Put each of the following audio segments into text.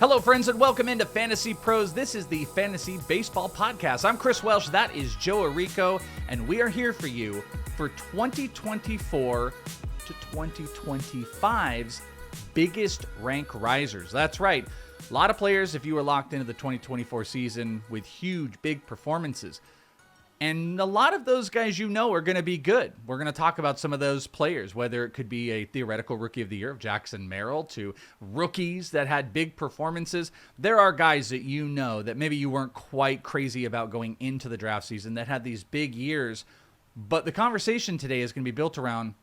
Hello, friends, and welcome into Fantasy Pros. This is the Fantasy Baseball Podcast. I'm Chris Welsh, that is Joe Orrico, and we are here for you for 2024 to 2025's biggest rank risers. That's right. A lot of players, if you were locked into the 2024 season with huge, big performances. And a lot of those guys you know are going to be good. We're going to talk about some of those players, whether it could be a theoretical rookie of the year of Jackson Merrill to rookies that had big performances. There are guys that you know that maybe you weren't quite crazy about going into the draft season that had these big years. But the conversation today is going to be built around,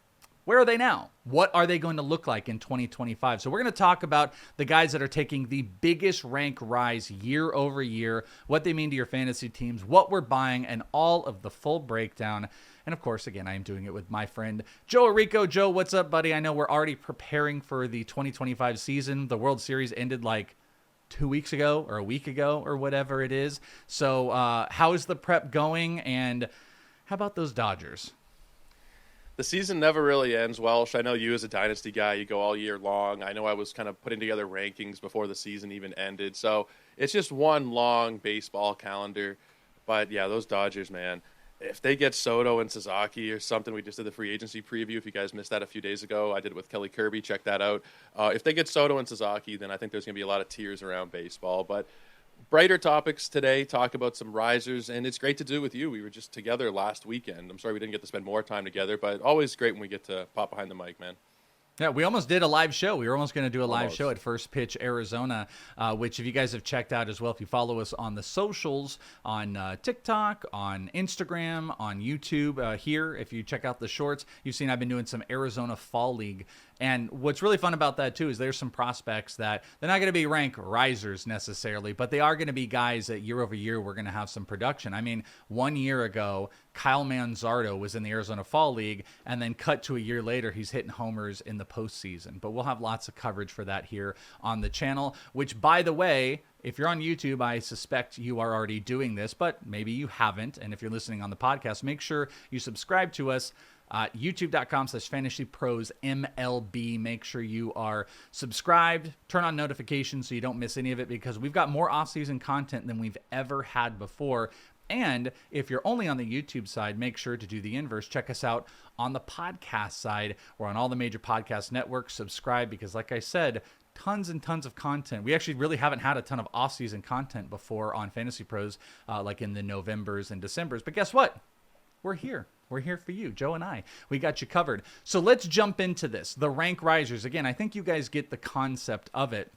where are they now? What are they going to look like in 2025? So we're going to talk about the guys that are taking the biggest rank rise year over year, what they mean to your fantasy teams, what we're buying, and all of the full breakdown. And of course, again, I am doing it with my friend Joe Orrico. Joe, what's up, buddy? I know we're already preparing for the 2025 season. The World Series ended like 2 weeks ago or a week ago or whatever it is. So how is the prep going? And how about those Dodgers? The season never really ends, Welsh. I know you as a dynasty guy, you go all year long. I know I was kind of putting together rankings before the season even ended. So it's just one long baseball calendar. But yeah, those Dodgers, man, if they get Soto and Sasaki or something, we just did the free agency preview. If you guys missed that a few days ago, I did it with Kelly Kirby. Check that out. If they get Soto and Sasaki, then I think there's going to be a lot of tears around baseball. But brighter topics today, talk about some risers, and it's great to do with you. We were just together last weekend. I'm sorry we didn't get to spend more time together, but always great when we get to pop behind the mic, man. Yeah, we almost did a live show. We were almost going to do a live show at First Pitch Arizona, which if you guys have checked out as well, if you follow us on the socials, on TikTok, on Instagram, on YouTube, here, if you check out the shorts, you've seen I've been doing some Arizona Fall League. And what's really fun about that, too, is there's some prospects that they're not going to be rank risers necessarily, but they are going to be guys that year over year we're going to have some production. I mean, 1 year ago, Kyle Manzardo was in the Arizona Fall League, and then cut to a year later, he's hitting homers in the postseason. But we'll have lots of coverage for that here on the channel, which, by the way, if you're on YouTube, I suspect you are already doing this, but maybe you haven't. And if you're listening on the podcast, make sure you subscribe to us. YouTube.com/FantasyPros MLB. Make sure you are subscribed, turn on notifications so you don't miss any of it, because we've got more off-season content than we've ever had before. And if you're only on the YouTube side, make sure to do the inverse. Check us out on the podcast side. We're on all the major podcast networks. Subscribe, because like I said, tons and tons of content. We actually really haven't had a ton of off-season content before on Fantasy Pros, like in the Novembers and Decembers. But guess what? We're here. We're here for you, Joe and I. We got you covered. So let's jump into this. The rank risers. Again, I think you guys get the concept of it.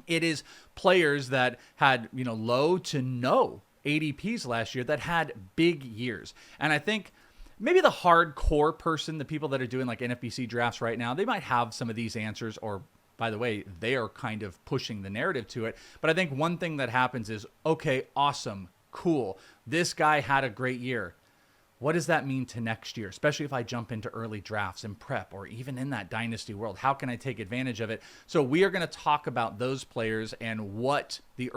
It is players that had, low to no ADPs last year that had big years. And I think maybe the hardcore person, the people that are doing like NFBC drafts right now, they might have some of these answers, or by the way, they are kind of pushing the narrative to it. But I think one thing that happens is, okay, awesome, cool. This guy had a great year. What does that mean to next year, especially if I jump into early drafts and prep, or even in that dynasty world? How can I take advantage of it? So we are going to talk about those players and what the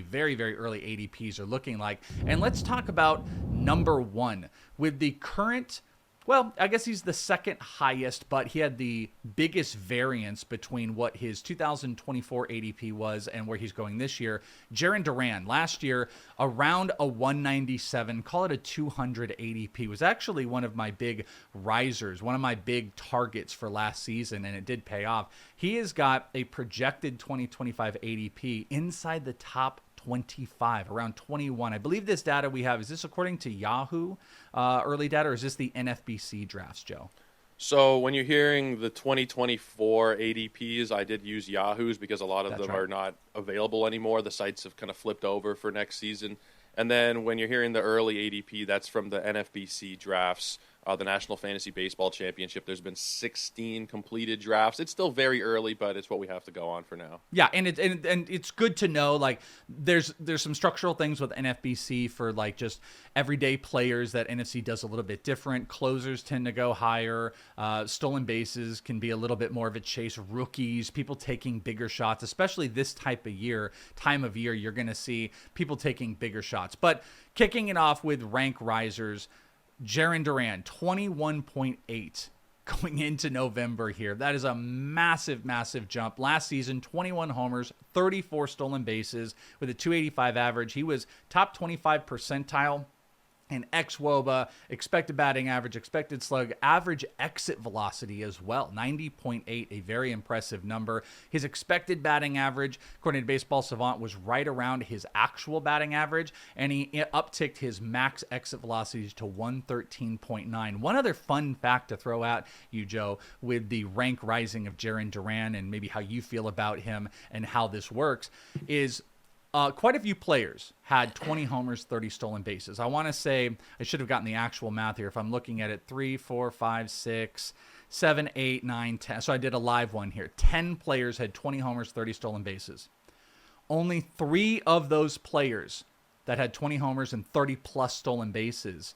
very, very early ADPs are looking like. And let's talk about number one with the current. Well, I guess he's the second highest, but he had the biggest variance between what his 2024 ADP was and where he's going this year. Jarren Duran, last year, around a 197, call it a 200 ADP, was actually one of my big risers, one of my big targets for last season, and it did pay off. He has got a projected 2025 ADP inside the top 25, around 21. I believe this data we have, is this according to Yahoo early data, or is this the NFBC drafts, Joe? So when you're hearing the 2024 ADPs, I did use Yahoo's because a lot of them are not available anymore. The sites have kind of flipped over for next season. And then when you're hearing the early ADP, that's from the NFBC drafts, the National Fantasy Baseball Championship. There's been 16 completed drafts. It's still very early, but it's what we have to go on for now. Yeah, and it's good to know, like, there's some structural things with NFBC for, like, just everyday players that NFC does a little bit different. Closers tend to go higher. Stolen bases can be a little bit more of a chase. Rookies, people taking bigger shots, especially this time of year, you're going to see people taking bigger shots. But kicking it off with rank risers, Jarren Duran, 21.8 going into November here. That is a massive, massive jump. Last season, 21 homers, 34 stolen bases with a 285 average. He was top 25 percentile in xWOBA, expected batting average, expected slug, average exit velocity as well, 90.8, a very impressive number. His expected batting average, according to Baseball Savant, was right around his actual batting average, and he upticked his max exit velocity to 113.9. One other fun fact to throw at you, Joe, with the rank rising of Jarren Duran and maybe how you feel about him and how this works is quite a few players had 20 homers, 30 stolen bases. I want to say, I should have gotten the actual math here. If I'm looking at it, 3, 4, 5, 6, 7, 8, 9, 10. So I did a live one here. 10 players had 20 homers, 30 stolen bases. Only 3 of those players that had 20 homers and 30 plus stolen bases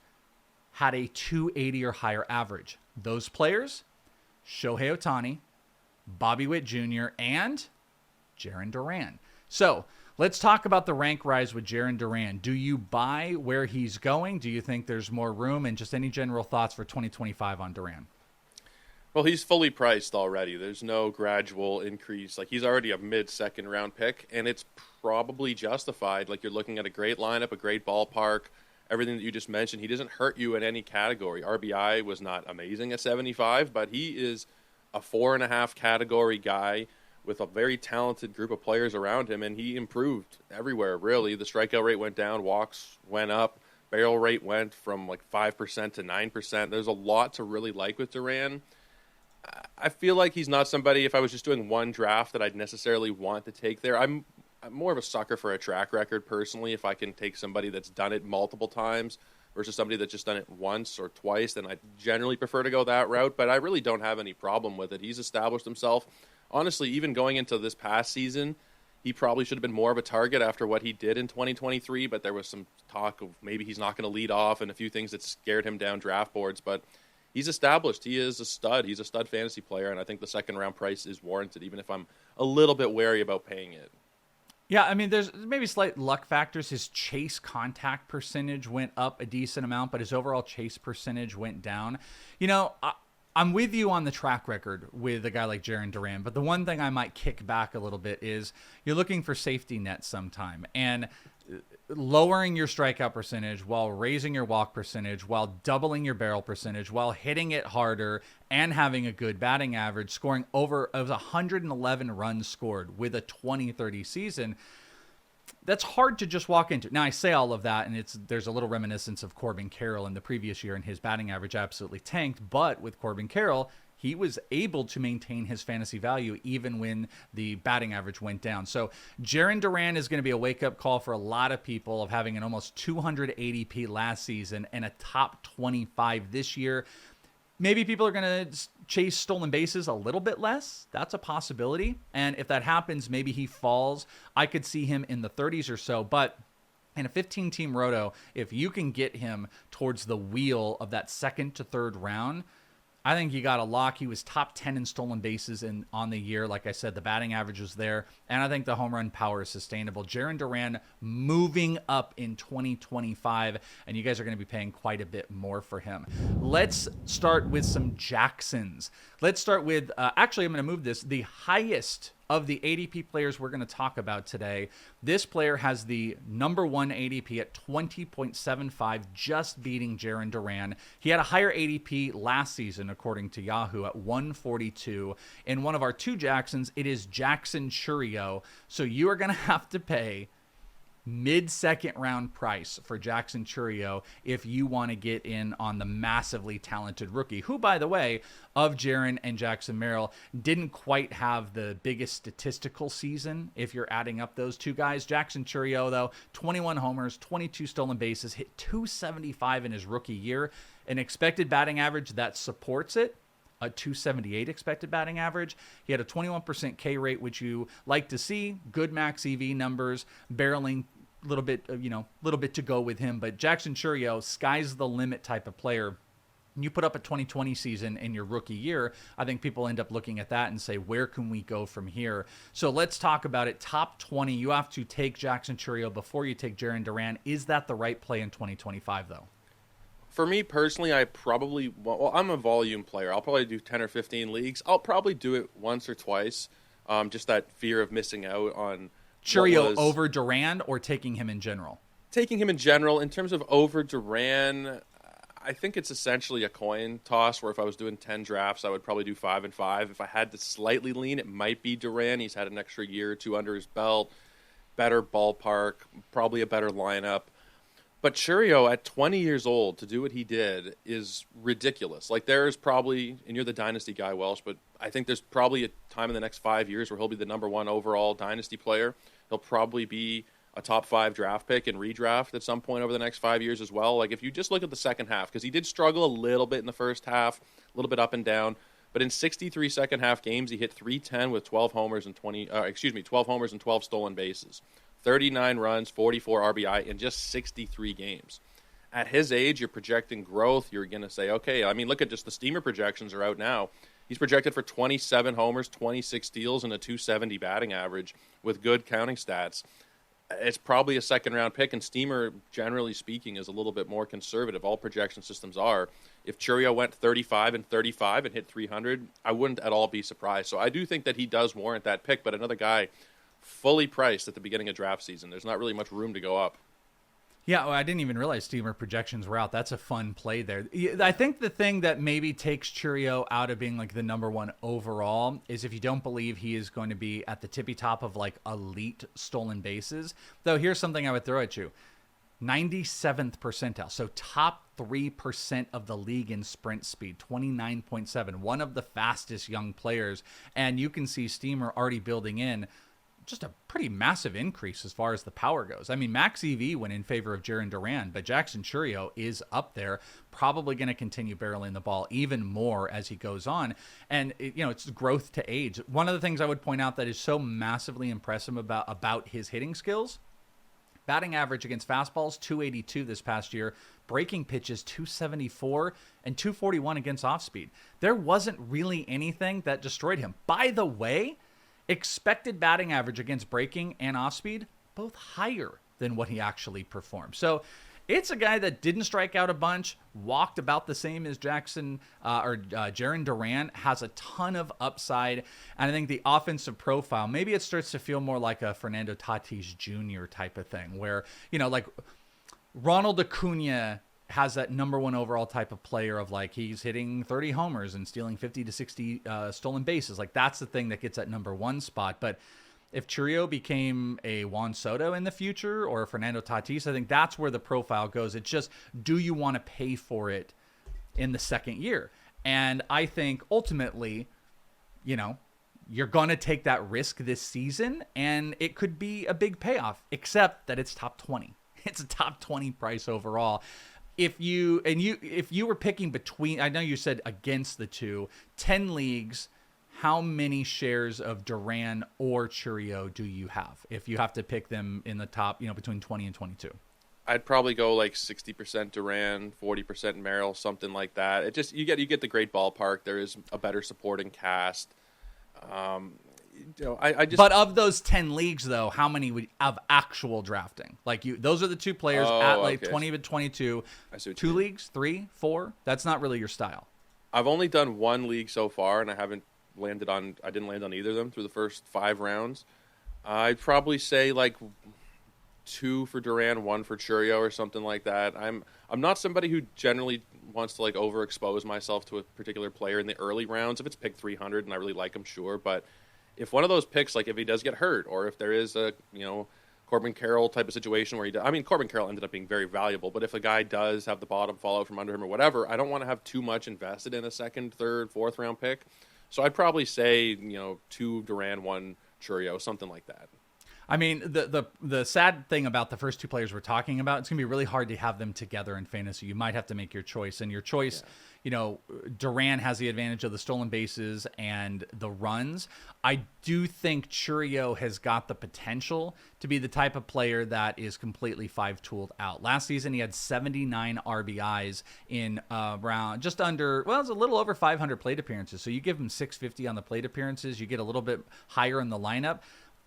had a 280 or higher average. Those players, Shohei Ohtani, Bobby Witt Jr., and Jarren Duran. So let's talk about the rank rise with Jarren Duran. Do you buy where he's going? Do you think there's more room? And just any general thoughts for 2025 on Duran? Well, he's fully priced already. There's no gradual increase. Like, he's already a mid-second round pick, and it's probably justified. Like, you're looking at a great lineup, a great ballpark, everything that you just mentioned. He doesn't hurt you in any category. RBI was not amazing at 75, but he is a 4.5 category guy with a very talented group of players around him, and he improved everywhere, really. The strikeout rate went down, walks went up, barrel rate went from like 5% to 9%. There's a lot to really like with Duran. I feel like he's not somebody, if I was just doing one draft, that I'd necessarily want to take there. I'm more of a sucker for a track record, personally. If I can take somebody that's done it multiple times versus somebody that's just done it once or twice, then I generally prefer to go that route, but I really don't have any problem with it. He's established himself. Honestly, even going into this past season, he probably should have been more of a target after what he did in 2023, but there was some talk of maybe he's not going to lead off and a few things that scared him down draft boards. But he's established. He is a stud. He's a stud fantasy player, and I think the second-round price is warranted, even if I'm a little bit wary about paying it. Yeah, I mean, there's maybe slight luck factors. His chase contact percentage went up a decent amount, but his overall chase percentage went down. You know, I'm with you on the track record with a guy like Jarren Duran, but the one thing I might kick back a little bit is you're looking for safety nets sometime. And lowering your strikeout percentage while raising your walk percentage, while doubling your barrel percentage, while hitting it harder and having a good batting average, scoring over, it was 111 runs scored with a 20-30 season. That's hard to just walk into. Now, I say all of that, and there's a little reminiscence of Corbin Carroll in the previous year, and his batting average absolutely tanked. But with Corbin Carroll, he was able to maintain his fantasy value even when the batting average went down. So Jarren Duran is going to be a wake-up call for a lot of people of having an almost 200 ADP last season and a top 25 this year. Maybe people are going to chase stolen bases a little bit less. That's a possibility. And if that happens, maybe he falls. I could see him in the 30s or so. But in a 15-team roto, if you can get him towards the wheel of that second to third round, I think you got a lock. He was top 10 in stolen bases on the year. Like I said, the batting average was there. And I think the home run power is sustainable. Jarren Duran moving up in 2025. And you guys are going to be paying quite a bit more for him. Let's start with some Jacksons. Let's start with, actually, I'm going to move this. The highest of the ADP players we're going to talk about today, this player has the number one ADP at 20.75, just beating Jarren Duran. He had a higher ADP last season, according to Yahoo, at 142. In one of our two Jacksons, it is Jackson Chourio. So you are going to have to pay mid-second round price for Jackson Chourio if you want to get in on the massively talented rookie, who, by the way, of Jarren and Jackson Merrill, didn't quite have the biggest statistical season if you're adding up those two guys. Jackson Chourio, though, 21 homers, 22 stolen bases, hit 275 in his rookie year, an expected batting average that supports it. A 278 expected batting average. He had a 21% K rate, which you like to see. Good max EV numbers, barreling a little bit to go with him. But Jackson Chourio, sky's the limit type of player. You put up a 2020 season in your rookie year, I think people end up looking at that and say, where can we go from here? So let's talk about it. Top 20, you have to take Jackson Chourio before you take Jarren Duran. Is that the right play in 2025, though? For me personally, I'm a volume player. I'll probably do 10 or 15 leagues. I'll probably do it once or twice. Just that fear of missing out on Chourio over Duran or taking him in general? Taking him in general. In terms of over Duran, I think it's essentially a coin toss where if I was doing 10 drafts, I would probably do 5 and 5. If I had to slightly lean, it might be Duran. He's had an extra year or two under his belt, better ballpark, probably a better lineup. But Chourio, at 20 years old, to do what he did is ridiculous. Like, there's probably, and you're the dynasty guy, Welsh, but I think there's probably a time in the next 5 years where he'll be the number 1 overall dynasty player. He'll probably be a top 5 draft pick and redraft at some point over the next 5 years as well. Like, if you just look at the second half, because he did struggle a little bit in the first half, a little bit up and down, but in 63 second half games, he hit 310 with 12 homers and 12 homers and 12 stolen bases. 39 runs, 44 RBI in just 63 games. At his age, you're projecting growth. You're going to say, okay, I mean, look at just the Steamer projections are out now. He's projected for 27 homers, 26 steals, and a 270 batting average with good counting stats. It's probably a second-round pick, and Steamer, generally speaking, is a little bit more conservative. All projection systems are. If Chourio went 35 and 35 and hit 300, I wouldn't at all be surprised. So I do think that he does warrant that pick, but another guy fully priced at the beginning of draft season. There's not really much room to go up. Yeah, well, I didn't even realize Steamer projections were out. That's a fun play there. I think the thing that maybe takes Chourio out of being like the number 1 overall is if you don't believe he is going to be at the tippy top of like elite stolen bases. Though here's something I would throw at you. 97th percentile, so top 3% of the league in sprint speed, 29.7, one of the fastest young players. And you can see Steamer already building in just a pretty massive increase as far as the power goes. I mean, Max EV went in favor of Jarren Duran, but Jackson Chourio is up there, probably going to continue barreling the ball even more as he goes on. And, it's growth to age. One of the things I would point out that is so massively impressive about his hitting skills, batting average against fastballs, 282 this past year, breaking pitches, 274, and 241 against off-speed. There wasn't really anything that destroyed him. By the way, expected batting average against breaking and off speed, both higher than what he actually performed. So it's a guy that didn't strike out a bunch, walked about the same as Jarren Duran, has a ton of upside. And I think the offensive profile, maybe it starts to feel more like a Fernando Tatis Jr. type of thing where, like Ronald Acuna has that number 1 overall type of player of like he's hitting 30 homers and stealing 50 to 60 stolen bases. Like that's the thing that gets that number 1 spot. But if Chourio became a Juan Soto in the future or a Fernando Tatis, I think that's where the profile goes. It's just, do you want to pay for it in the second year? And I think ultimately, you're going to take that risk this season and it could be a big payoff, except that it's top 20. It's a top 20 price overall. If you were picking between, I know you said against the two, 10 leagues, how many shares of Duran or Chourio do you have? If you have to pick them in the top, between 20 and 22. I'd probably go like 60% Duran, 40% Merrill, something like that. It just you get the great ballpark. There is a better supporting cast. But of those 10 leagues, though, how many would have actual drafting? Like those are the two players at like 20 to 22. Two leagues, 3, 4. That's not really your style. I've only done one league so far, and I didn't land on either of them through the first 5 rounds. I'd probably say like 2 for Duran, 1 for Chourio, or something like that. I'm not somebody who generally wants to like overexpose myself to a particular player in the early rounds. If it's pick 300 and I really like him, sure, but if one of those picks, like if he does get hurt, or if there is a Corbin Carroll type of situation where Corbin Carroll ended up being very valuable, but if a guy does have the bottom fall out from under him or whatever, I don't want to have too much invested in a second, third, fourth round pick. So I'd probably say 2 Duran, 1 Chourio, something like that. I mean, the sad thing about the first 2 players we're talking about, it's going to be really hard to have them together in fantasy. You might have to make your choice. And your choice, Duran has the advantage of the stolen bases and the runs. I do think Chourio has got the potential to be the type of player that is completely 5-tooled out. Last season, he had 79 RBIs in around just under, it was a little over 500 plate appearances. So you give him 650 on the plate appearances, you get a little bit higher in the lineup.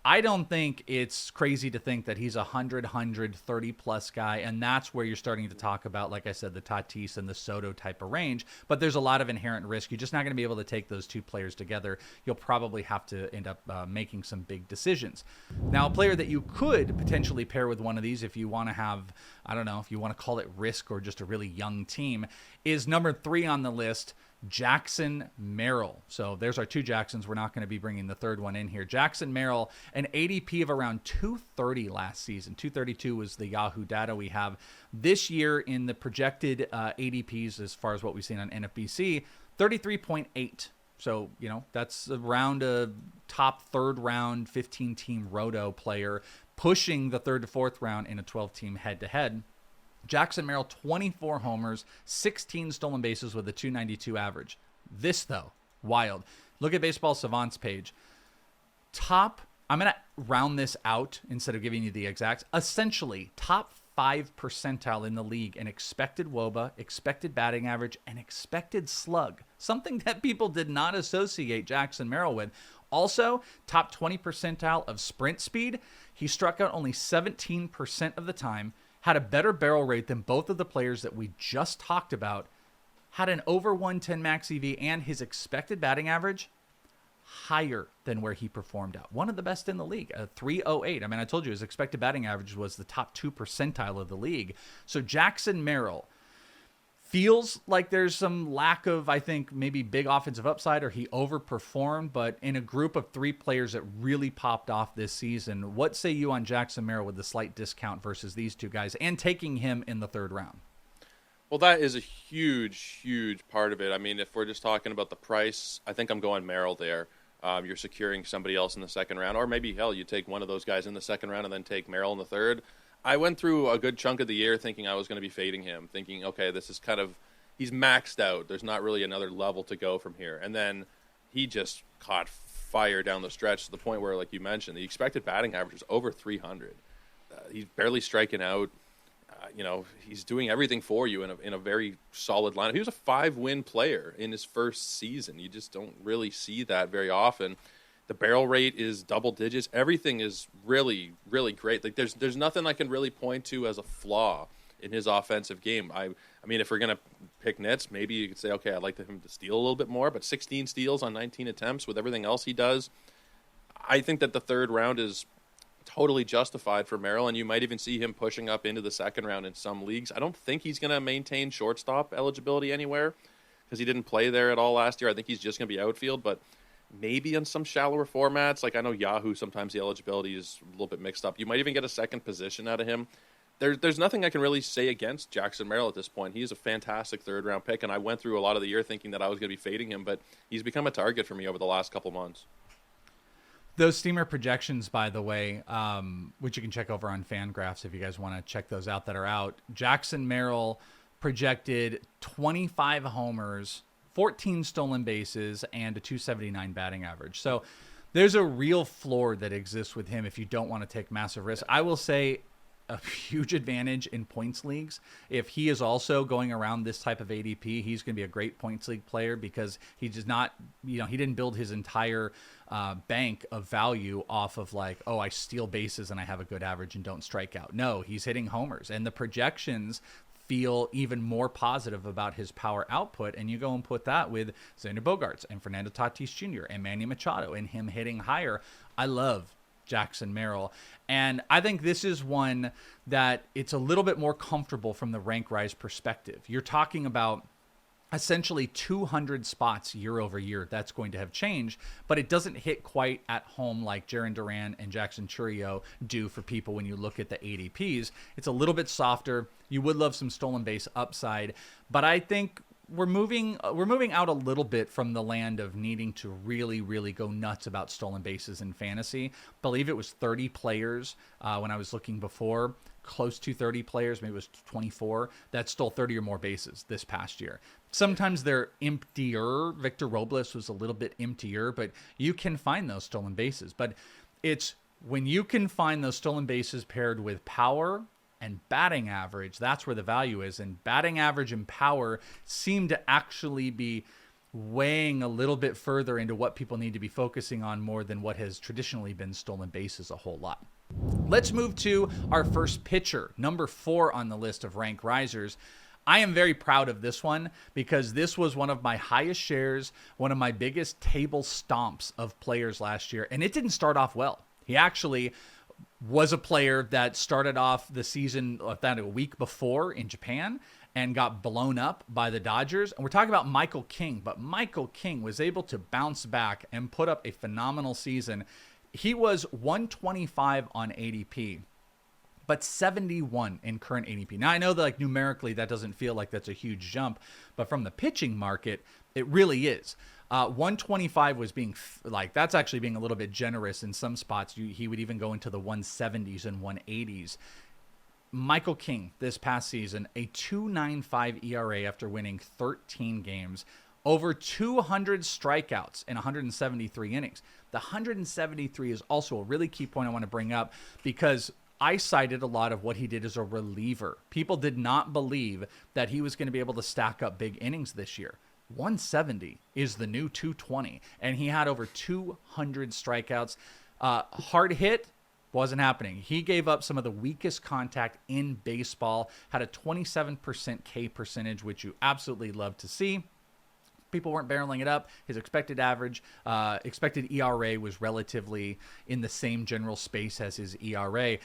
I don't think it's crazy to think that he's a 130 plus guy, and that's where you're starting to talk about, like I said, the Tatis and the Soto type of range. But there's a lot of inherent risk. You're just not going to be able to take those two players together. You'll probably have to end up making some big decisions. Now, a player that you could potentially pair with one of these if you want to have, I don't know, if you want to call it risk or just a really young team, is number 3 on the list, Jackson Merrill. So there's our 2 Jacksons. We're not going to be bringing the third one in here. Jackson Merrill, an ADP of around 230 last season. 232 was the Yahoo data we have. This year in the projected ADPs, as far as what we've seen on NFBC, 33.8. So, that's around a top third round 15-team roto player, pushing the third to fourth round in a 12-team head-to-head. Jackson Merrill, 24 homers, 16 stolen bases with a 292 average. This, though, wild. Look at Baseball Savant's page. I'm going to round this out instead of giving you the exacts. Essentially, top 5 percentile in the league in expected WOBA, expected batting average, and expected slug. Something that people did not associate Jackson Merrill with. Also, top 20 percentile of sprint speed. He struck out only 17% of the time. Had a better barrel rate than both of the players that we just talked about, had an over 110 max EV, and his expected batting average higher than where he performed out. One of the best in the league, a 308. I told you his expected batting average was the top 2 percentile of the league. So Jackson Merrill feels like there's some lack of, I think, maybe big offensive upside, or he overperformed, but in a group of 3 players that really popped off this season, what say you on Jackson Merrill with the slight discount versus these 2 guys and taking him in the third round? Well, that is a huge, huge part of it. If we're just talking about the price, I think I'm going Merrill there. You're securing somebody else in the second round, or maybe, hell, you take one of those guys in the second round and then take Merrill in the third. I went through a good chunk of the year thinking I was going to be fading him, thinking, okay, this is he's maxed out. There's not really another level to go from here. And then he just caught fire down the stretch to the point where, like you mentioned, the expected batting average is over 300. He's barely striking out. He's doing everything for you in a very solid lineup. He was a 5-win player in his first season. You just don't really see that very often. The barrel rate is double digits. Everything is really, really great. Like there's nothing I can really point to as a flaw in his offensive game. If we're gonna pick nits, maybe you could say, okay, I'd like him to steal a little bit more, but 16 steals on 19 attempts with everything else he does, I think that the third round is totally justified for Merrill, and you might even see him pushing up into the second round in some leagues. I don't think he's gonna maintain shortstop eligibility anywhere because he didn't play there at all last year. I think he's just gonna be outfield, but maybe in some shallower formats. Like I know Yahoo, sometimes the eligibility is a little bit mixed up. You might even get a second position out of him. There's nothing I can really say against Jackson Merrill at this point. He's a fantastic third-round pick, and I went through a lot of the year thinking that I was going to be fading him, but he's become a target for me over the last couple months. Those Steamer projections, by the way, which you can check over on Fangraphs if you guys want to check those out that are out. Jackson Merrill projected 25 homers, 14 stolen bases, and a 279 batting average. So there's a real floor that exists with him if you don't want to take massive risks. I will say a huge advantage in points leagues. If he is also going around this type of ADP, he's going to be a great points league player because he does not, he didn't build his entire bank of value off of like, oh, I steal bases and I have a good average and don't strike out. No, he's hitting homers, and the projections feel even more positive about his power output, and you go and put that with Xander Bogaerts and Fernando Tatis Jr. and Manny Machado and him hitting higher. I love Jackson Merrill, and I think this is one that it's a little bit more comfortable from the rank rise perspective. You're talking about essentially 200 spots year over year. That's going to have changed, but it doesn't hit quite at home like Jarren Duran and Jackson Chourio do for people when you look at the ADPs. It's a little bit softer. You would love some stolen base upside, but I think we're moving out a little bit from the land of needing to really, really go nuts about stolen bases in fantasy. I believe it was 30 players when I was looking before, close to 30 players, maybe it was 24, that stole 30 or more bases this past year. Sometimes they're emptier. Victor Robles was a little bit emptier, but you can find those stolen bases. But it's when you can find those stolen bases paired with power and batting average, that's where the value is. And batting average and power seem to actually be weighing a little bit further into what people need to be focusing on more than what has traditionally been stolen bases a whole lot. Let's move to our first pitcher, number 4 on the list of rank risers. I am very proud of this one because this was one of my highest shares, one of my biggest table stomps of players last year, and it didn't start off well. He actually was a player that started off the season about a week before in Japan and got blown up by the Dodgers. And we're talking about Michael King, but Michael King was able to bounce back and put up a phenomenal season. He was 125 on ADP, but 71 in current ADP. Now, I know that like numerically that doesn't feel like that's a huge jump, but from the pitching market, it really is. 125 was being like, that's actually being a little bit generous in some spots. He would even go into the 170s and 180s. Michael King this past season, a 2.95 ERA after winning 13 games, over 200 strikeouts in 173 innings. The 173 is also a really key point I want to bring up because I cited a lot of what he did as a reliever. People did not believe that he was going to be able to stack up big innings this year. 170 is the new 220, and he had over 200 strikeouts. Hard hit wasn't happening. He gave up some of the weakest contact in baseball, had a 27% K percentage, which you absolutely love to see. People weren't barreling it up. His expected ERA was relatively in the same general space as his ERA.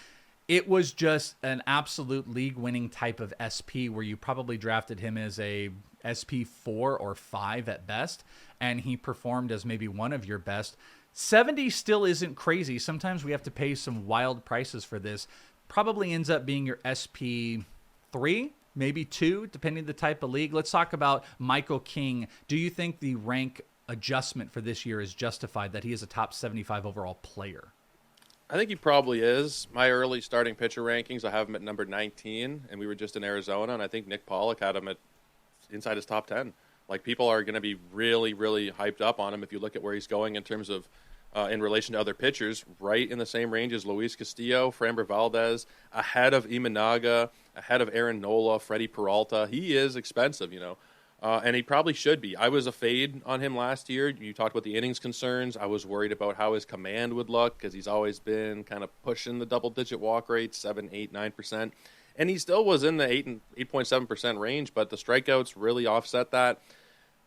It was just an absolute league-winning type of SP where you probably drafted him as a SP 4 or 5 at best, and he performed as maybe one of your best. 70 still isn't crazy. Sometimes we have to pay some wild prices for this. Probably ends up being your SP 3, maybe 2, depending on the type of league. Let's talk about Michael King. Do you think the rank adjustment for this year is justified, that he is a top 75 overall player? I think he probably is. My early starting pitcher rankings, I have him at number 19, and we were just in Arizona, and I think Nick Pollock had him at inside his top 10. Like, people are going to be really, really hyped up on him if you look at where he's going in terms of in relation to other pitchers, right in the same range as Luis Castillo, Framber Valdez, ahead of Imanaga, ahead of Aaron Nola, Freddie Peralta. He is expensive, and he probably should be. I was a fade on him last year. You talked about the innings concerns. I was worried about how his command would look because he's always been kind of pushing the double-digit walk rate, 7, 8, 9%. And he still was in the 8.7% range, but the strikeouts really offset that.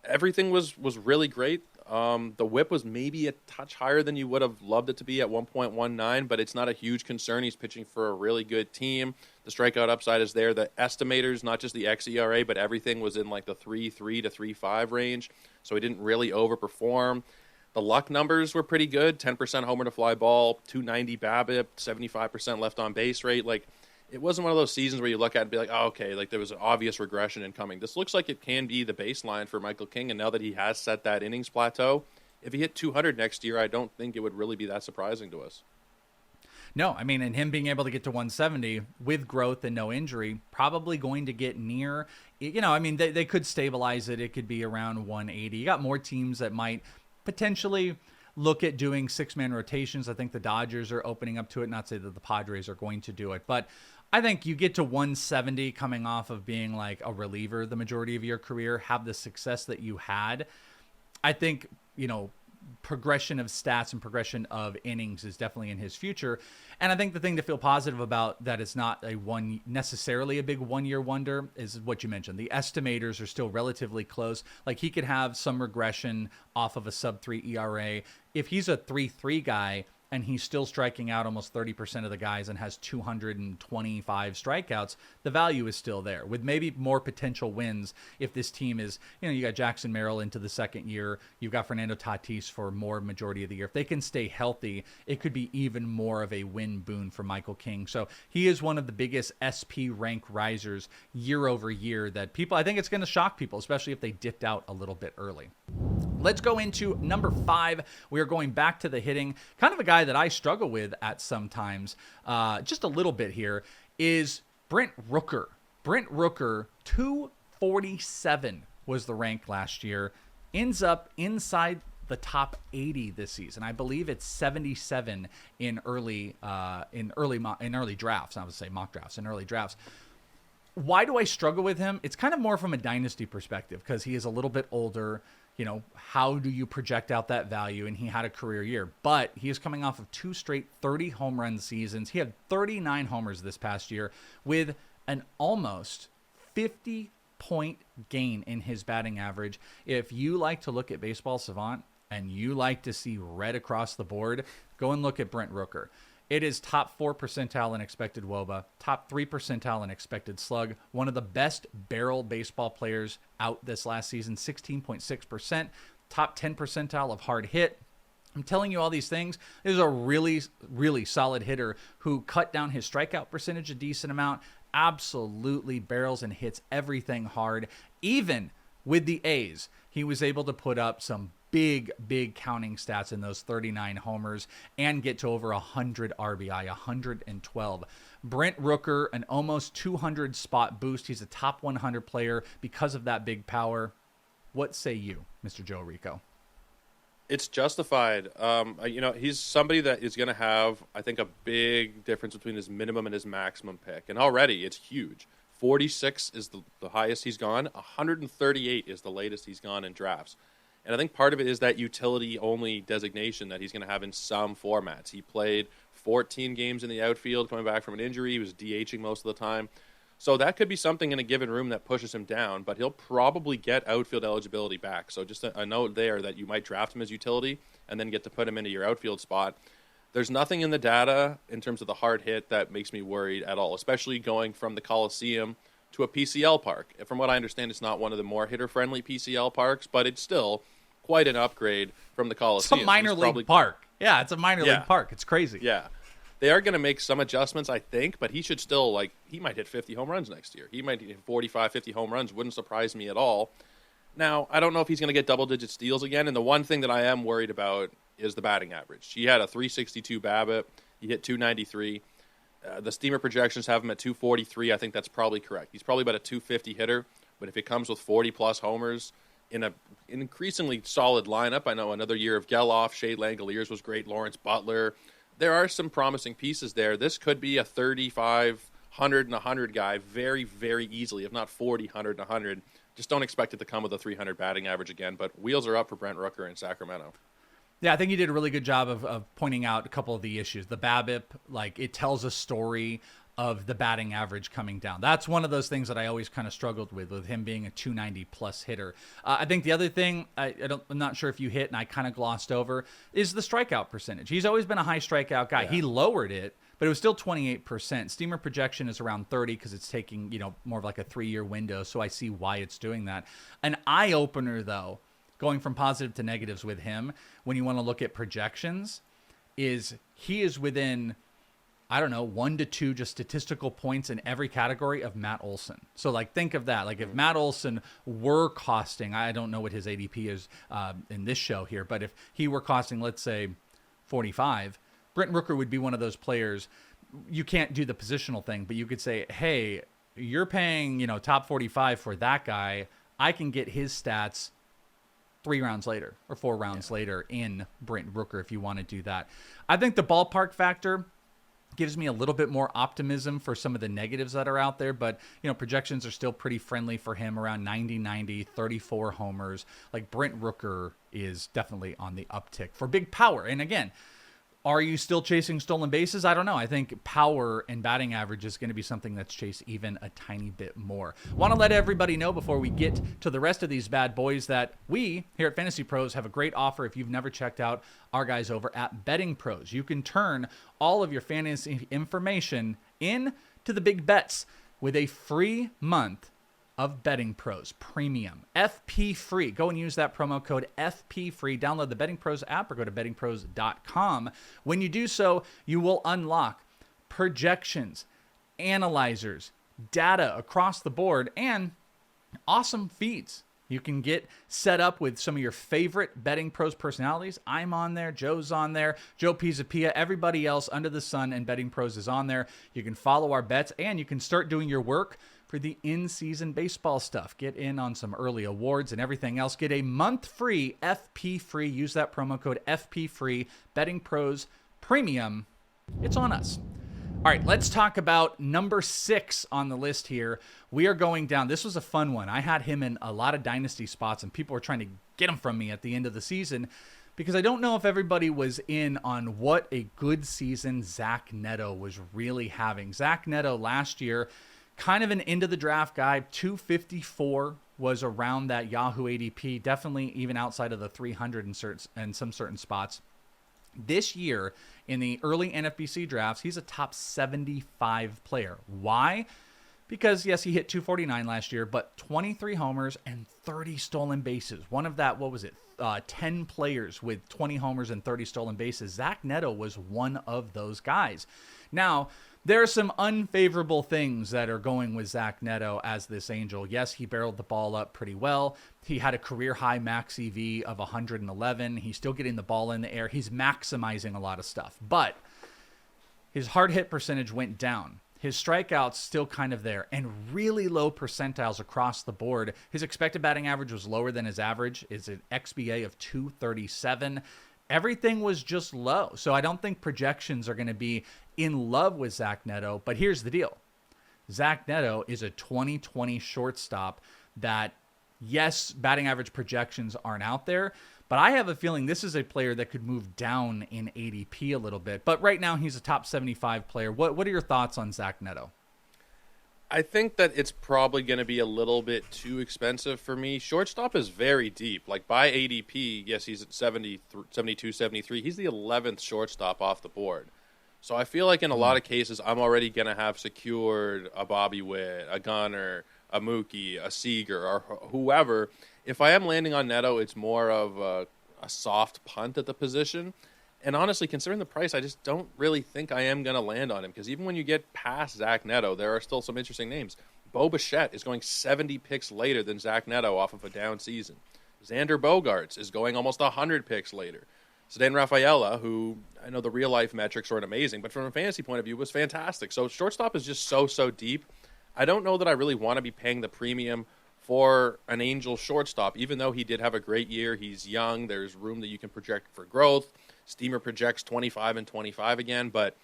Everything was really great. The whip was maybe a touch higher than you would have loved it to be at 1.19, but it's not a huge concern. He's pitching for a really good team. The strikeout upside is there. The estimators, not just the xERA, but everything was in like the 3.3 to 3.5 range, so he didn't really overperform. The luck numbers were pretty good, 10% homer to fly ball, 290 BABIP, 75% left on base rate. Like, it wasn't one of those seasons where you look at it and be like, oh, okay, like there was an obvious regression incoming. This looks like it can be the baseline for Michael King, and now that he has set that innings plateau, if he hit 200 next year, I don't think it would really be that surprising to us. No, I mean, and him being able to get to 170 with growth and no injury, probably going to get near, I mean, they could stabilize it. It could be around 180. You got more teams that might potentially look at doing 6-man rotations. I think the Dodgers are opening up to it. Not to say that the Padres are going to do it, but I think you get to 170 coming off of being like a reliever the majority of your career, have the success that you had. I think, progression of stats and progression of innings is definitely in his future. And I think the thing to feel positive about that it's not necessarily a big 1-year wonder is what you mentioned. The estimators are still relatively close. Like, he could have some regression off of a sub-3 ERA. If he's a 3.3 guy and he's still striking out almost 30% of the guys and has 225 strikeouts, the value is still there with maybe more potential wins if this team is, you got Jackson Merrill into the second year. You've got Fernando Tatis for more majority of the year. If they can stay healthy, it could be even more of a win boon for Michael King. So he is one of the biggest SP rank risers year over year that people, I think it's going to shock people, especially if they dipped out a little bit early. Let's go into number 5. We are going back to the hitting. Kind of a guy that I struggle with at sometimes, just a little bit here, is Brent Rooker. Brent Rooker, 247 was the rank last year. Ends up inside the top 80 this season. I believe it's 77 in early drafts. I would say mock drafts, in early drafts. Why do I struggle with him? It's kind of more from a dynasty perspective because he is a little bit older. how do you project out that value? And he had a career year, but he is coming off of 2 straight 30 home run seasons. He had 39 homers this past year with an almost 50-point gain in his batting average. If you like to look at Baseball Savant and you like to see red across the board, go and look at Brent Rooker. It is top 4 percentile in expected WOBA, top 3 percentile in expected slug, one of the best barrel baseball players out this last season, 16.6%, top 10 percentile of hard hit. I'm telling you all these things. This is a really, really solid hitter who cut down his strikeout percentage a decent amount, absolutely barrels and hits everything hard. Even with the A's, he was able to put up some big counting stats in those 39 homers and get to over 100 RBI, 112. Brent Rooker, an almost 200 spot boost. He's a top 100 player because of that big power. What say you, Mr. Joe Orrico? It's justified. He's somebody that is going to have, I think, a big difference between his minimum and his maximum pick. And already it's huge. 46 is the highest he's gone. 138 is the latest he's gone in drafts. And I think part of it is that utility-only designation that he's going to have in some formats. He played 14 games in the outfield coming back from an injury. He was DHing most of the time. So that could be something in a given room that pushes him down, but he'll probably get outfield eligibility back. So just a note there that you might draft him as utility and then get to put him into your outfield spot. There's nothing in the data in terms of the hard hit that makes me worried at all, especially going from the Coliseum to a PCL park. From what I understand, it's not one of the more hitter-friendly PCL parks, but it's still quite an upgrade from the Coliseum. It's a minor league park. Yeah, it's a minor league park. It's crazy. Yeah. They are going to make some adjustments, I think, but he should still, he might hit 50 home runs next year. He might hit 45, 50 home runs. Wouldn't surprise me at all. Now, I don't know if he's going to get double-digit steals again, and the one thing that I am worried about is the batting average. He had a 362 BABIP. He hit 293. The Steamer projections have him at 243. I think that's probably correct. He's probably about a 250 hitter, but if it comes with 40-plus homers in an increasingly solid lineup, I know another year of Geloff, Shea Langoliers was great, Lawrence Butler. There are some promising pieces there. This could be a 35, 100, and 100 guy very, very easily, if not 40, 100, and 100. Just don't expect it to come with a 300 batting average again, but wheels are up for Brent Rooker in Sacramento. Yeah, I think you did a really good job of pointing out a couple of the issues. The BABIP, it tells a story of the batting average coming down. That's one of those things that I always kind of struggled with him being a 290-plus hitter. I think the other thing, I'm not sure if you hit and I kind of glossed over, is the strikeout percentage. He's always been a high strikeout guy. Yeah. He lowered it, but it was still 28%. Steamer projection is around 30 because it's taking, more of like a 3-year window, so I see why it's doing that. An eye-opener, though, going from positive to negatives with him, when you want to look at projections, is he is within, 1 to 2 just statistical points in every category of Matt Olson. So think of that. If Matt Olson were costing, I don't know what his ADP is in this show here, but if he were costing, let's say 45, Brent Rooker would be one of those players. You can't do the positional thing, but you could say, hey, you're paying, top 45 for that guy. I can get his stats 3 rounds later or 4 rounds later in Brent Rooker if you want to do that. I think the ballpark factor gives me a little bit more optimism for some of the negatives that are out there, but projections are still pretty friendly for him, around 90, 34 homers. Brent Rooker is definitely on the uptick for big power. And again, are you still chasing stolen bases? I don't know. I think power and batting average is going to be something that's chased even a tiny bit more. Want to let everybody know before we get to the rest of these bad boys that we here at Fantasy Pros have a great offer if you've never checked out our guys over at Betting Pros. You can turn all of your fantasy information into the big bets with a free month of Betting Pros Premium. FP free. Go and use that promo code FP free. Download the Betting Pros app or go to bettingpros.com. When you do so, you will unlock projections, analyzers, data across the board, and awesome feeds. You can get set up with some of your favorite Betting Pros personalities. I'm on there. Joe's on there. Joe Pizzapia. Everybody else under the sun and Betting Pros is on there. You can follow our bets, and you can start doing your work for the in-season baseball stuff. Get in on some early awards and everything else. Get a month free, FP free. Use that promo code FP free. Betting Pros Premium. It's on us. All right, let's talk about number 6 on the list here. We are going down. This was a fun one. I had him in a lot of dynasty spots, and people were trying to get him from me at the end of the season, because I don't know if everybody was in on what a good season Zach Neto was really having. Zach Neto last year, kind of an end of the draft guy, 254 was around that Yahoo ADP, definitely even outside of the 300 in some certain spots. This year, in the early NFBC drafts, he's a top 75 player. Why? Because, yes, he hit 249 last year, but 23 homers and 30 stolen bases. One of that, 10 players with 20 homers and 30 stolen bases. Zach Neto was one of those guys. Now, there are some unfavorable things that are going with Zach Neto as this Angel. Yes, he barreled the ball up pretty well. He had a career-high max EV of 111. He's still getting the ball in the air. He's maximizing a lot of stuff. But his hard hit percentage went down. His strikeouts still kind of there, and really low percentiles across the board. His expected batting average was lower than his average. It's an XBA of 237. Everything was just low. So I don't think projections are going to be in love with Zach Neto. But here's the deal. Zach Neto is a 2020 shortstop that, yes, batting average projections aren't out there, but I have a feeling this is a player that could move down in ADP a little bit. But right now, he's a top 75 player. What are your thoughts on Zach Neto? I think that it's probably going to be a little bit too expensive for me. Shortstop is very deep. Like, by ADP, yes, he's at 72, 73. He's the 11th shortstop off the board. So I feel like in a lot of cases, I'm already going to have secured a Bobby Witt, a Gunnar, a Mookie, a Seager, or whoever. If I am landing on Neto, it's more of a soft punt at the position. And honestly, considering the price, I just don't really think I am going to land on him, because even when you get past Zach Neto, there are still some interesting names. Bo Bichette is going 70 picks later than Zach Neto off of a down season. Xander Bogaerts is going almost 100 picks later. Ceddanne Rafaela, who I know the real-life metrics weren't amazing, but from a fantasy point of view was fantastic. So shortstop is just so deep. I don't know that I really want to be paying the premium for an Angel shortstop, even though he did have a great year. He's young. There's room that you can project for growth. Steamer projects 25 and 25 again, but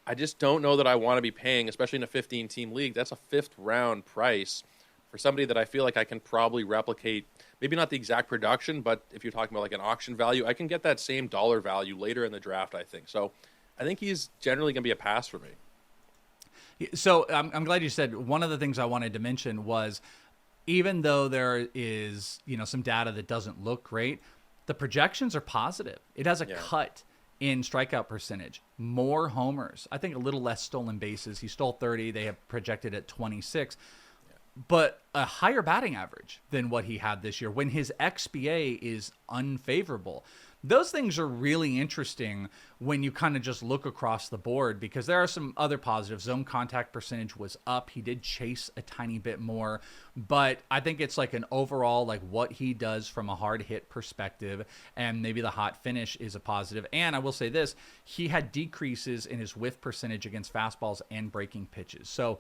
I just don't know that I want to be paying, especially in a 15-team league. That's a fifth-round price for somebody that I feel like I can probably replicate. Maybe not the exact production, but if you're talking about like an auction value, I can get that same dollar value later in the draft, I think. So I think he's generally going to be a pass for me. So I'm glad you said one of the things I wanted to mention was, even though there is, some data that doesn't look great, the projections are positive. It has a cut in strikeout percentage, more homers. I think a little less stolen bases. He stole 30. They have projected at 26. But a higher batting average than what he had this year when his XBA is unfavorable. Those things are really interesting when you kind of just look across the board, because there are some other positives. Zone contact percentage was up. He did chase a tiny bit more, but I think it's like an overall, like what he does from a hard hit perspective, and maybe the hot finish is a positive. And I will say this, he had decreases in his whiff percentage against fastballs and breaking pitches. So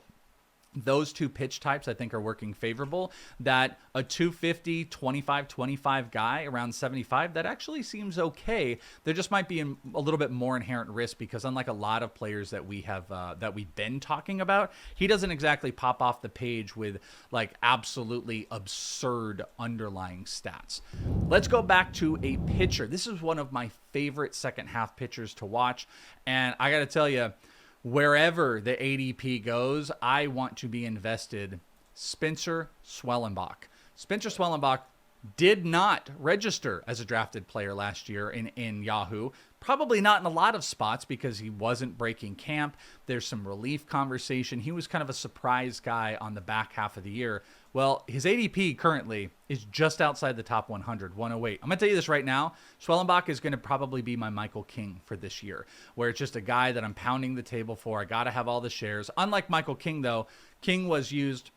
those two pitch types, I think, are working favorable. That a 250, 25 guy around 75, that actually seems okay. There just might be a little bit more inherent risk, because unlike a lot of players that we have, that we've been talking about, he doesn't exactly pop off the page with like absolutely absurd underlying stats. Let's go back to a pitcher. This is one of my favorite second half pitchers to watch. And I got to tell you, wherever the ADP goes, I want to be invested. Spencer Schwellenbach. Spencer Schwellenbach did not register as a drafted player last year in Yahoo. Probably not in a lot of spots because he wasn't breaking camp. There's some relief conversation. He was kind of a surprise guy on the back half of the year. Well, his ADP currently is just outside the top 100, 108. I'm going to tell you this right now. Schwellenbach is going to probably be my Michael King for this year, where it's just a guy that I'm pounding the table for. I got to have all the shares. Unlike Michael King, though, King was used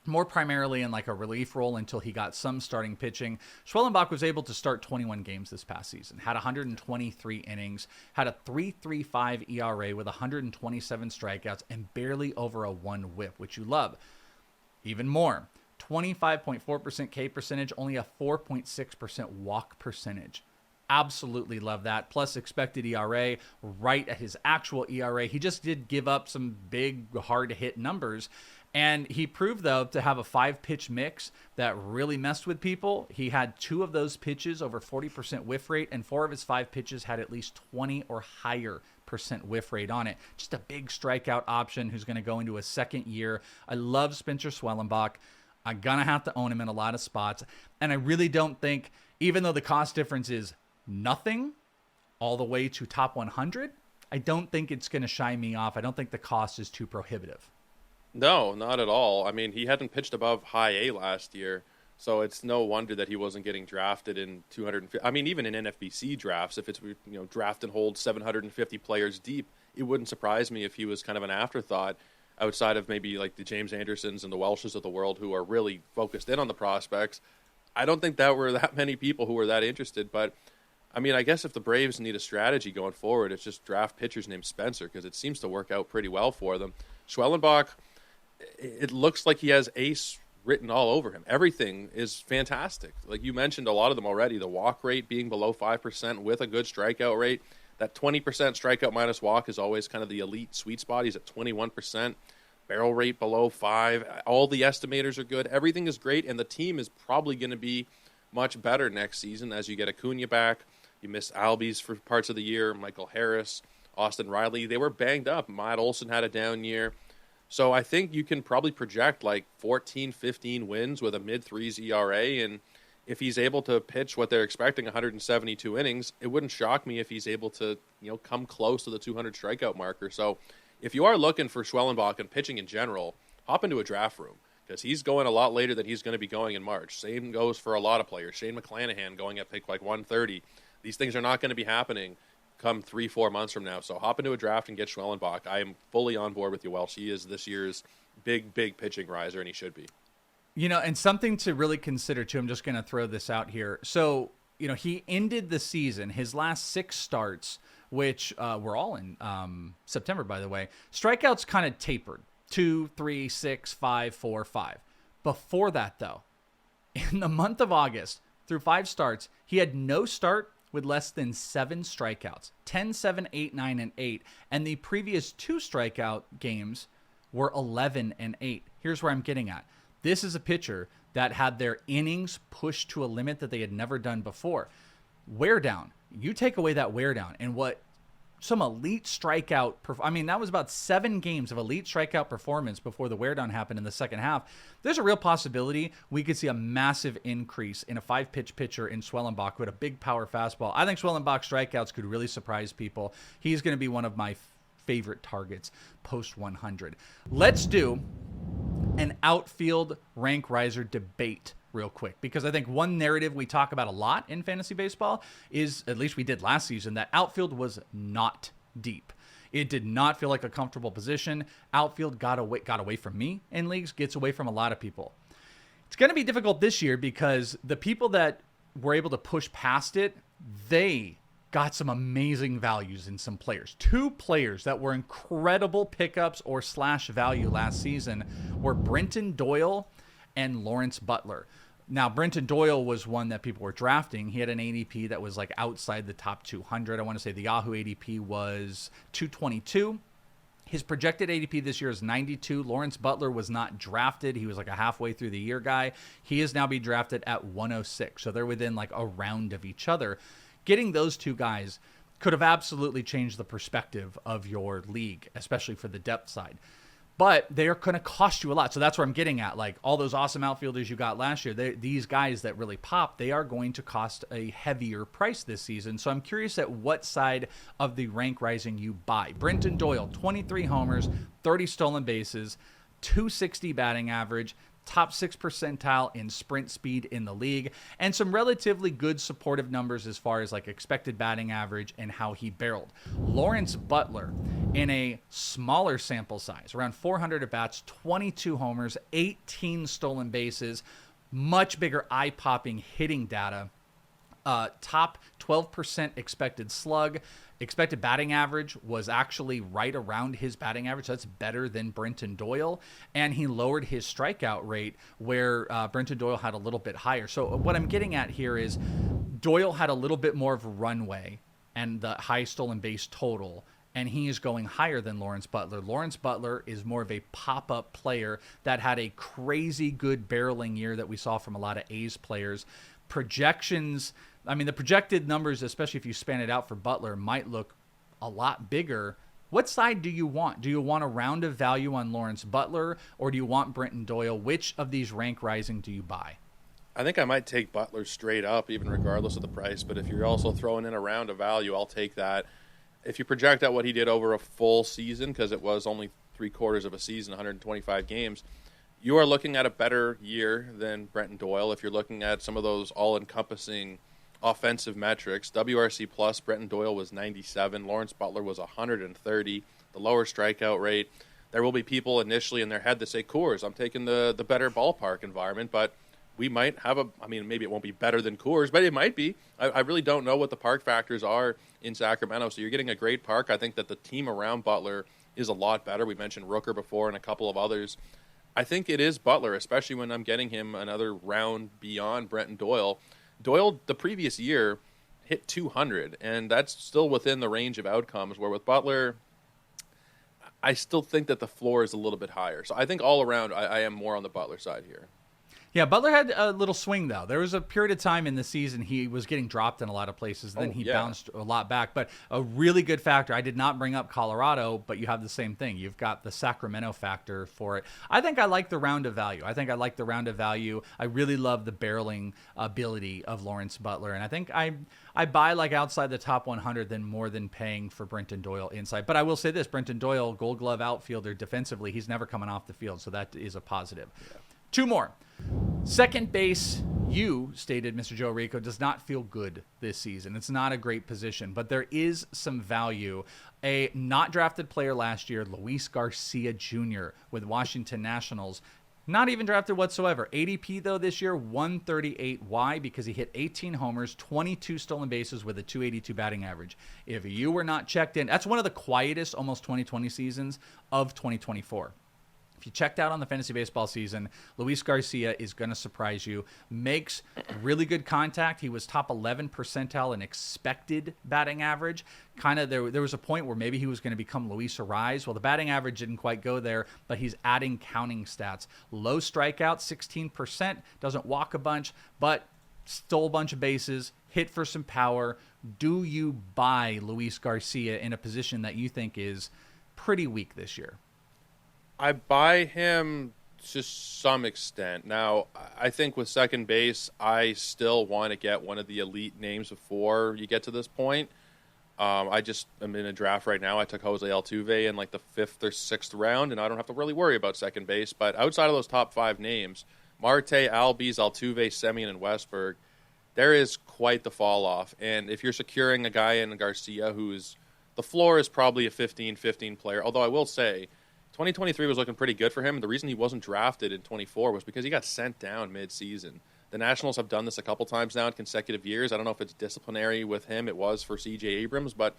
more primarily in like a relief role until he got some starting pitching. Schwellenbach was able to start 21 games this past season, had 123 innings, had a 3.35 ERA with 127 strikeouts, and barely over a 1 whip, which you love. Even more, 25.4% K percentage, only a 4.6% walk percentage. Absolutely love that. Plus expected ERA right at his actual ERA. He just did give up some big hard hit numbers. And he proved, though, to have a 5-pitch mix that really messed with people. He had 2 of those pitches over 40% whiff rate, and 4 of his 5 pitches had at least 20 or higher percent whiff rate on it. Just a big strikeout option who's going to go into a second year. I love Spencer Schwellenbach. I'm going to have to own him in a lot of spots. And I really don't think, even though the cost difference is nothing all the way to top 100, I don't think it's going to shy me off. I don't think the cost is too prohibitive. No, not at all. I mean, he hadn't pitched above high A last year, so it's no wonder that he wasn't getting drafted in 250. I mean, even in NFBC drafts, if it's draft and hold 750 players deep, it wouldn't surprise me if he was kind of an afterthought outside of maybe like the James Andersons and the Welshes of the world who are really focused in on the prospects. I don't think that were that many people who were that interested, but I mean, I guess if the Braves need a strategy going forward, it's just draft pitchers named Spencer because it seems to work out pretty well for them. Schwellenbach, it looks like he has ace written all over him. Everything is fantastic. Like you mentioned a lot of them already, the walk rate being below 5% with a good strikeout rate. That 20% strikeout minus walk is always kind of the elite sweet spot. He's at 21%. Barrel rate below 5. All the estimators are good. Everything is great, and the team is probably going to be much better next season as you get Acuna back. You miss Albies for parts of the year, Michael Harris, Austin Riley. They were banged up. Matt Olson had a down year. So I think you can probably project like 14, 15 wins with a mid-3s ERA, and if he's able to pitch what they're expecting, 172 innings, it wouldn't shock me if he's able to, come close to the 200 strikeout marker. So if you are looking for Schwellenbach and pitching in general, hop into a draft room because he's going a lot later than he's going to be going in March. Same goes for a lot of players. Shane McClanahan going at pick like 130. These things are not going to be happening come 3-4 months from now. So hop into a draft and get Schwellenbach. I am fully on board with you, Welsh. He is this year's big pitching riser, and he should be. And something to really consider, too, I'm just going to throw this out here. So, he ended the season, his last 6 starts, which were all in September, by the way. Strikeouts kind of tapered, 2, 3, 6, 5, 4, 5. Before that, though, in the month of August, through 5 starts, he had no start with less than 7 strikeouts, 10, 7, 8, 9, and 8. And the previous 2 strikeout games were 11 and 8. Here's where I'm getting at. This is a pitcher that had their innings pushed to a limit that they had never done before. Wear down. You take away that wear down and what some elite strikeout. That was about 7 games of elite strikeout performance before the wear down happened in the second half. There's a real possibility we could see a massive increase in a 5-pitch pitcher in Schwellenbach with a big power fastball. I think Schwellenbach strikeouts could really surprise people. He's going to be one of my favorite targets post 100. Let's do an outfield rank riser debate real quick, because I think one narrative we talk about a lot in fantasy baseball is, at least we did last season, that outfield was not deep. It did not feel like a comfortable position. Outfield got away from me in leagues, gets away from a lot of people. It's going to be difficult this year because the people that were able to push past it, they got some amazing values in some players. 2 players that were incredible pickups or / value last season were Brenton Doyle and Lawrence Butler. Now, Brenton Doyle was one that people were drafting. He had an ADP that was like outside the top 200. I want to say the Yahoo ADP was 222. His projected ADP this year is 92. Lawrence Butler was not drafted. He was like a halfway through the year guy. He is now being drafted at 106. So they're within like a round of each other. Getting those 2 guys could have absolutely changed the perspective of your league, especially for the depth side. But they are going to cost you a lot. So that's where I'm getting at. Like all those awesome outfielders you got last year, these guys that really pop, they are going to cost a heavier price this season. So I'm curious at what side of the rank rising you buy. Brenton Doyle, 23 homers, 30 stolen bases, 260 batting average, top 6 percentile in sprint speed in the league, and some relatively good supportive numbers as far as like expected batting average and how he barreled. Lawrence Butler, in a smaller sample size, around 400 at-bats, 22 homers, 18 stolen bases, much bigger eye-popping hitting data, top 12% expected slug. Expected batting average was actually right around his batting average. That's better than Brenton Doyle. And he lowered his strikeout rate where Brenton Doyle had a little bit higher. So what I'm getting at here is Doyle had a little bit more of a runway and the high stolen base total and he is going higher than Lawrence Butler. Lawrence Butler is more of a pop-up player that had a crazy good barreling year that we saw from a lot of A's players. Projections, I mean, the projected numbers, especially if you span it out for Butler, might look a lot bigger. What side do you want? Do you want a round of value on Lawrence Butler, or do you want Brenton Doyle? Which of these rank rising do you buy? I think I might take Butler straight up, even regardless of the price. But if you're also throwing in a round of value, I'll take that. If you project out what he did over a full season, because it was only 3/4 of a season, 125 games, you are looking at a better year than Brenton Doyle. If you're looking at some of those all-encompassing offensive metrics, WRC plus, Brenton Doyle was 97, Lawrence Butler was 130, the lower strikeout rate. There will be people initially in their head that say, Coors, I'm taking the better ballpark environment, but we might have maybe it won't be better than Coors, but it might be. I really don't know what the park factors are in Sacramento, so you're getting a great park. I think that the team around Butler is a lot better. We mentioned Rooker before and a couple of others. I think it is Butler, especially when I'm getting him another round beyond Brenton Doyle. Doyle, the previous year, hit 200, and that's still within the range of outcomes, where with Butler, I still think that the floor is a little bit higher. So I think all around, I am more on the Butler side here. Yeah, Butler had a little swing, though. There was a period of time in the season he was getting dropped in a lot of places. Then he bounced a lot back. But a really good factor, I did not bring up Colorado, but you have the same thing. You've got the Sacramento factor for it. I think I like the round of value. I really love the barreling ability of Lawrence Butler. And I think I buy like outside the top 100 than more than paying for Brenton Doyle inside. But I will say this, Brenton Doyle, Gold Glove outfielder defensively, he's never coming off the field. So that is a positive. Yeah. Two more. Second base, you stated, Mr. Joe Orrico, does not feel good this season. It's not a great position, but there is some value. A not drafted player last year, Luis Garcia Jr. with Washington Nationals, not even drafted whatsoever. ADP, though, this year, 138. Why? Because he hit 18 homers, 22 stolen bases with a 282 batting average. If you were not checked in, that's one of the quietest almost 2020 seasons of 2024. If you checked out on the fantasy baseball season, Luis Garcia is going to surprise you. Makes really good contact. He was top 11 percentile in expected batting average. Kind of there was a point where maybe he was going to become Luis Ariz. Well, the batting average didn't quite go there, but he's adding counting stats. Low strikeout, 16%. Doesn't walk a bunch, but stole a bunch of bases, hit for some power. Do you buy Luis Garcia in a position that you think is pretty weak this year? I buy him to some extent. Now, I think with second base, I still want to get one of the elite names before you get to this point. I just am in a draft right now. I took Jose Altuve in like the 5th or 6th round, and I don't have to really worry about second base. But outside of those top 5 names, Marte, Albies, Altuve, Semien, and Westberg, there is quite the fall off. And if you're securing a guy in Garcia who's the floor is probably a 15-15 player, although I will say 2023 was looking pretty good for him. The reason he wasn't drafted in 24 was because he got sent down mid-season. The Nationals have done this a couple times now in consecutive years. I don't know if it's disciplinary with him. It was for C.J. Abrams, but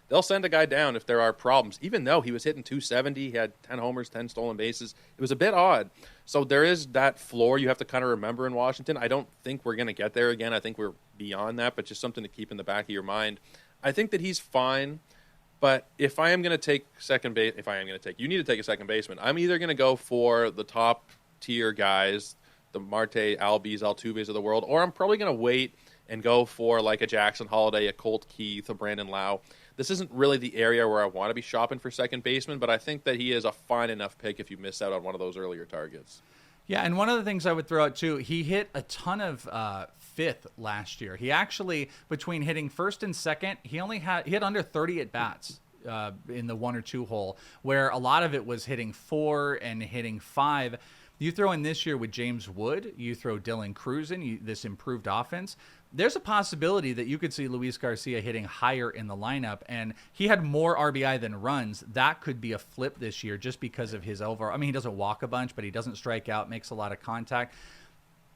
they'll send a guy down if there are problems. Even though he was hitting 270, he had 10 homers, 10 stolen bases. It was a bit odd. So there is that floor you have to kind of remember in Washington. I don't think we're going to get there again. I think we're beyond that, but just something to keep in the back of your mind. I think that he's fine. But if I am going to take second base, you need to take a second baseman. I'm either going to go for the top tier guys, the Marte, Albies, Altuves of the world, or I'm probably going to wait and go for like a Jackson Holiday, a Colt Keith, a Brandon Lau. This isn't really the area where I want to be shopping for second baseman, but I think that he is a fine enough pick if you miss out on one of those earlier targets. Yeah, and one of the things I would throw out too, he hit a ton of 5th last year. He actually, between hitting 1st and 2nd, he hit under 30 at bats in the 1 or 2 hole, where a lot of it was hitting 4 and hitting 5. You throw in this year with James Wood, you throw Dylan Cruz in, this improved offense. There's a possibility that you could see Luis Garcia hitting higher in the lineup, and he had more RBI than runs. That could be a flip this year just because of his overall. I mean, he doesn't walk a bunch, but he doesn't strike out, makes a lot of contact.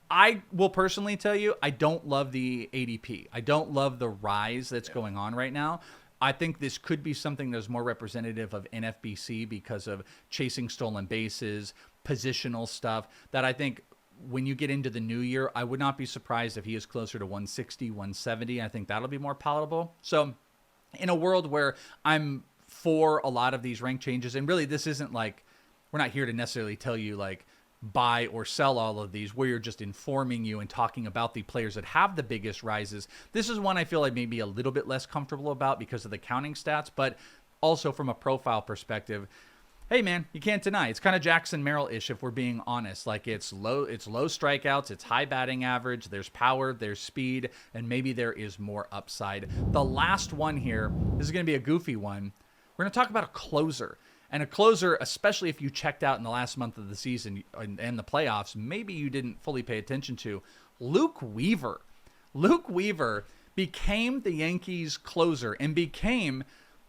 I will personally tell you, I don't love the ADP. I don't love the rise that's going on right now. I think this could be something that's more representative of NFBC because of chasing stolen bases, positional stuff, that I think when you get into the new year, I would not be surprised if he is closer to 160, 170. I think that'll be more palatable. So in a world where I'm for a lot of these rank changes. And really, this isn't like, we're not here to necessarily tell you like buy or sell all of these. We're just informing you and talking about the players that have the biggest rises. This is one I feel like maybe a little bit less comfortable about because of the counting stats, but also from a profile perspective, hey man, you can't deny it's kind of Jackson Merrill-ish if we're being honest. Like it's low strikeouts, it's high batting average, there's power, there's speed, and maybe there is more upside. The last one here, this is going to be a goofy one. We're going to talk about a closer. And a closer, especially if you checked out in the last month of the season and the playoffs, maybe you didn't fully pay attention to. Luke Weaver. Luke Weaver became the Yankees closer and became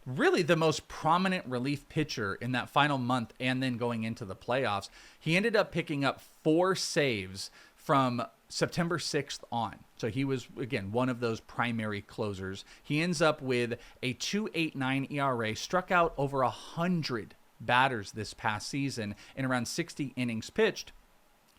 really the most prominent relief pitcher in that final month and then going into the playoffs. He ended up picking up 4 saves from September 6th on. So he was, again, one of those primary closers. He ends up with a 2.89 ERA, struck out over 100 batters this past season in around 60 innings pitched.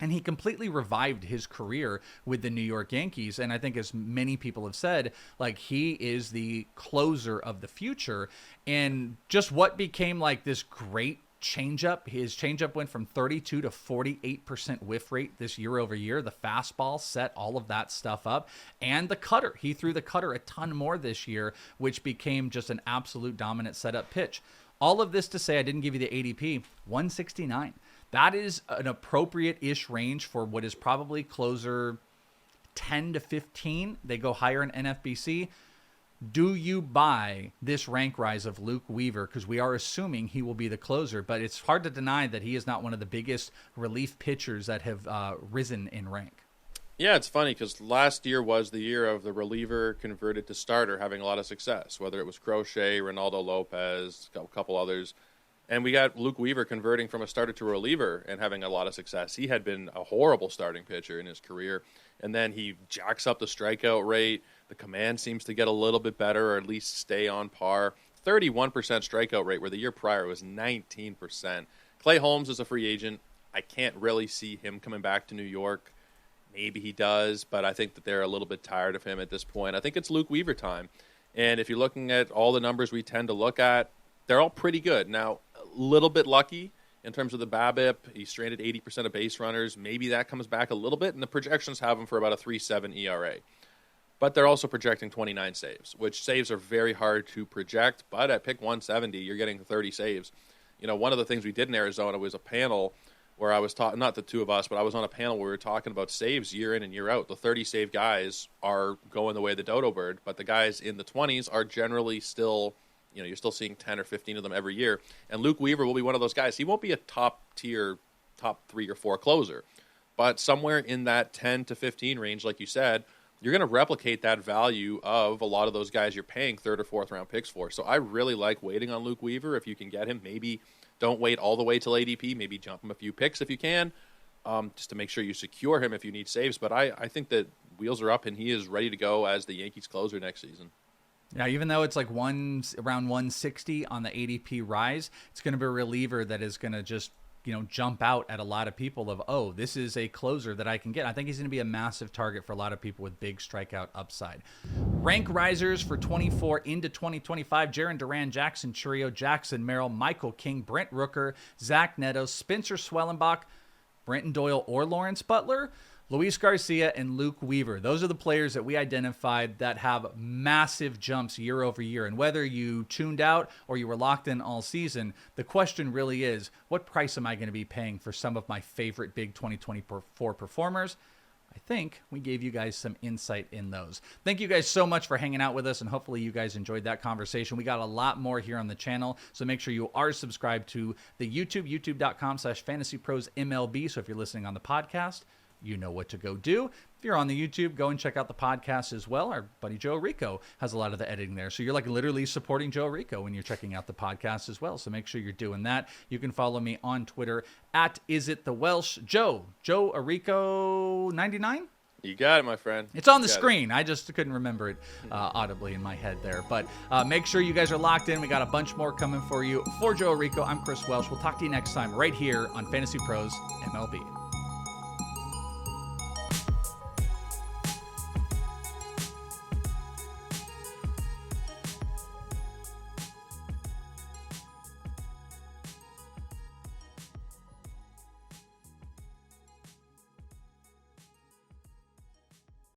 And he completely revived his career with the New York Yankees. And I think, as many people have said, like, he is the closer of the future. And just what became like this great changeup, his changeup went from 32 to 48% whiff rate this year over year. The fastball set all of that stuff up, and the cutter, he threw the cutter a ton more this year, which became just an absolute dominant setup pitch. All of this to say, I didn't give you the ADP, 169. That is an appropriate-ish range for what is probably closer 10 to 15. They go higher in NFBC. Do you buy this rank rise of Luke Weaver? Because we are assuming he will be the closer, but it's hard to deny that he is not one of the biggest relief pitchers that have risen in rank. Yeah, it's funny because last year was the year of the reliever converted to starter having a lot of success, whether it was Crochet, Ronaldo Lopez, a couple others. And we got Luke Weaver converting from a starter to a reliever and having a lot of success. He had been a horrible starting pitcher in his career, and then he jacks up the strikeout rate. The command seems to get a little bit better, or at least stay on par. 31% strikeout rate, where the year prior was 19%. Clay Holmes is a free agent. I can't really see him coming back to New York. Maybe he does, but I think that they're a little bit tired of him at this point. I think it's Luke Weaver time. And if you're looking at all the numbers we tend to look at, they're all pretty good. Now, a little bit lucky in terms of the BABIP. He stranded 80% of base runners. Maybe that comes back a little bit, and the projections have him for about a 3.7 ERA. But they're also projecting 29 saves, which saves are very hard to project. But at pick 170, you're getting 30 saves. You know, one of the things we did in Arizona was a panel where I was talking, not the two of us, but I was on a panel where we were talking about saves year in and year out. The 30 save guys are going the way of the dodo bird, but the guys in the 20s are generally still, you know, you're still seeing 10 or 15 of them every year. And Luke Weaver will be one of those guys. He won't be a top tier, top 3 or 4 closer, but somewhere in that 10 to 15 range, like you said, you're going to replicate that value of a lot of those guys you're paying 3rd or 4th round picks for. So I really like waiting on Luke Weaver if you can get him. Maybe don't wait all the way till ADP. Maybe jump him a few picks if you can, just to make sure you secure him if you need saves. But I think that wheels are up and he is ready to go as the Yankees closer next season. Yeah, even though it's like around 160 on the ADP rise, it's going to be a reliever that is going to just, you know, jump out at a lot of people of, oh, this is a closer that I can get. I think he's going to be a massive target for a lot of people with big strikeout upside. Rank risers for 24 into 2025, Jarren Duran, Jackson Chourio, Jackson Merrill, Michael King, Brent Rooker, Zach Neto, Spencer Schwellenbach, Brenton Doyle or Lawrence Butler, Luis Garcia, and Luke Weaver. Those are the players that we identified that have massive jumps year over year. And whether you tuned out or you were locked in all season, the question really is, what price am I going to be paying for some of my favorite big 2024 performers? I think we gave you guys some insight in those. Thank you guys so much for hanging out with us, and hopefully you guys enjoyed that conversation. We got a lot more here on the channel, so make sure you are subscribed to the YouTube, youtube.com/FantasyPros MLB. So if you're listening on the podcast, you know what to go do. If you're on the YouTube, go and check out the podcast as well. Our buddy Joe Orrico has a lot of the editing there. So you're like literally supporting Joe Orrico when you're checking out the podcast as well. So make sure you're doing that. You can follow me on Twitter at IsItTheWelsh. Joe Orrico 99? You got it, my friend. It's on the screen. I just couldn't remember it audibly in my head there. But make sure you guys are locked in. We got a bunch more coming for you. For Joe Orrico, I'm Chris Welsh. We'll talk to you next time right here on Fantasy Pros MLB.